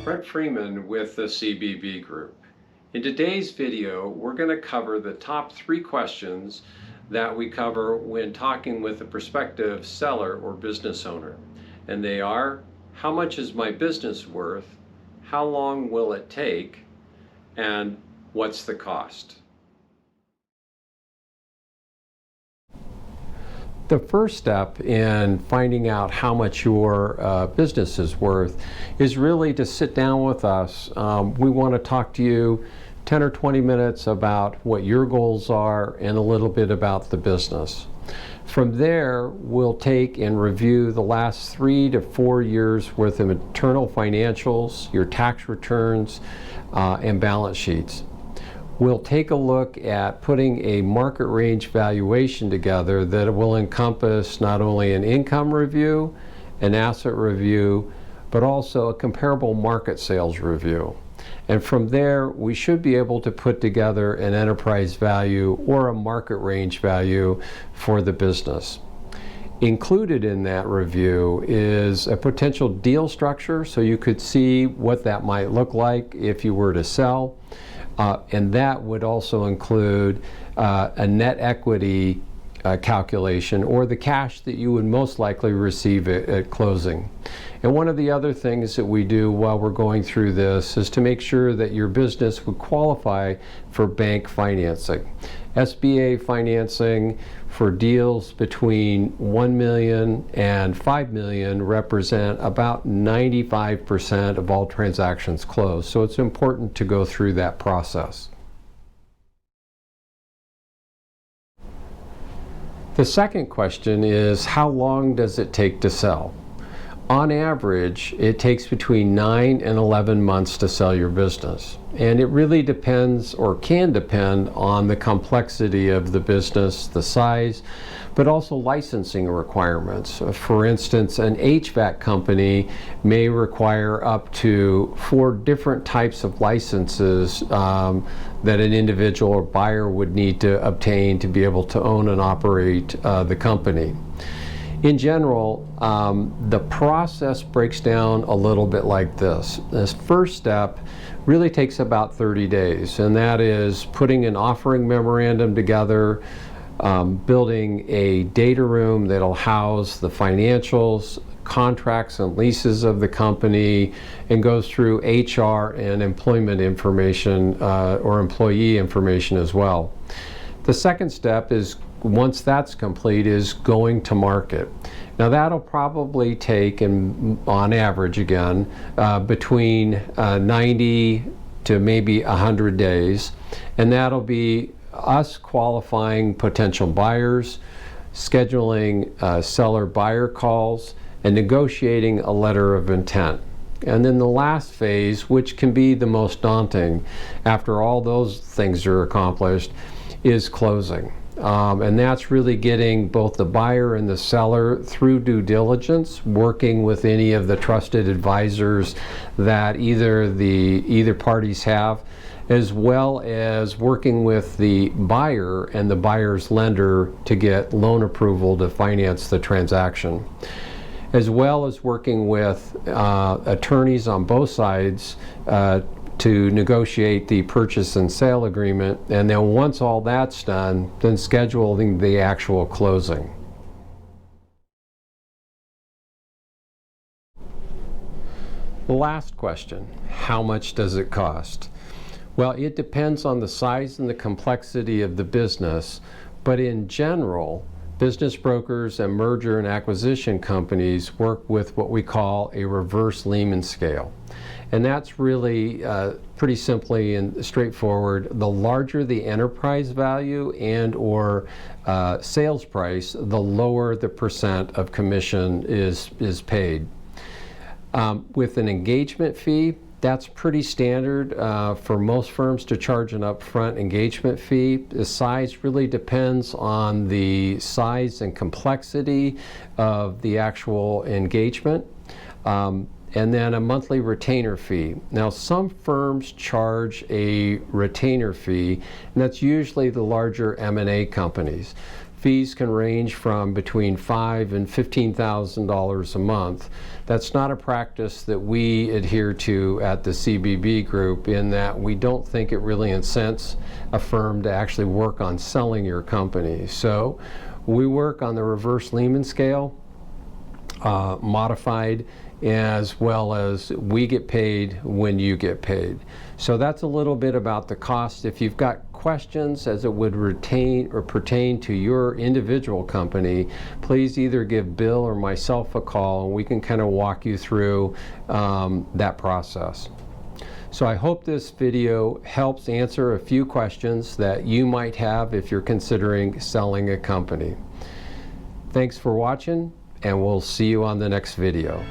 Brent Freeman with the CBB Group. In today's video, we're going to cover the top 3 questions that we cover when talking with a prospective seller or business owner. And they are, how much is my business worth? How long will it take? And what's the cost? The first step in finding out how much your business is worth is really to sit down with us. We want to talk to you 10 or 20 minutes about what your goals are and a little bit about the business. From there, we'll take and review the last 3 to 4 years worth of internal financials, your tax returns, and balance sheets. We'll take a look at putting a market range valuation together that will encompass not only an income review, an asset review, but also a comparable market sales review. And from there, we should be able to put together an enterprise value or a market range value for the business. Included in that review is a potential deal structure, so you could see what that might look like if you were to sell. And that would also include a net equity calculation, or the cash that you would most likely receive at closing. And one of the other things that we do while we're going through this is to make sure that your business would qualify for bank financing. SBA financing for deals between $1 million and $5 million represent about 95% of all transactions closed. So it's important to go through that process. The second question is, how long does it take to sell? On average, it takes between 9 and 11 months to sell your business. And it really depends, or can depend, on the complexity of the business, the size, but also licensing requirements. For instance, an HVAC company may require up to 4 different types of licenses that an individual or buyer would need to obtain to be able to own and operate the company. In general, the process breaks down a little bit like this. This first step really takes about 30 days, and that is putting an offering memorandum together, building a data room that'll house the financials, contracts and leases of the company, and goes through HR and employment information or employee information as well. The second step is, once that's complete, is going to market. Now that'll probably take, on average again, between 90 to maybe 100 days, and that'll be us qualifying potential buyers, scheduling seller-buyer calls, and negotiating a letter of intent. And then the last phase, which can be the most daunting after all those things are accomplished, is closing. And that's really getting both the buyer and the seller through due diligence, working with any of the trusted advisors that either parties have, as well as working with the buyer and the buyer's lender to get loan approval to finance the transaction, as well as working with attorneys on both sides to negotiate the purchase and sale agreement. And then once all that's done, then scheduling the actual closing. The last question, how much does it cost? Well, it depends on the size and the complexity of the business, but in general, business brokers and merger and acquisition companies work with what we call a reverse Lehman scale. And that's really pretty simply and straightforward. The larger the enterprise value and or sales price, the lower the percent of commission is paid. With an engagement fee, that's pretty standard for most firms to charge an upfront engagement fee. The size really depends on the size and complexity of the actual engagement. And then a monthly retainer fee. Now, some firms charge a retainer fee, and that's usually the larger M&A companies. fees can range from between $5,000 and $15,000 a month. That's not a practice that we adhere to at the CBB group, in that we don't think it really incents a firm to actually work on selling your company. So we work on the reverse Lehman scale, modified, as well as we get paid when you get paid. So that's a little bit about the cost. If you've got questions as it would retain or pertain to your individual company, please either give Bill or myself a call, and we can kind of walk you through that process. So I hope this video helps answer a few questions that you might have if you're considering selling a company. Thanks for watching, and we'll see you on the next video.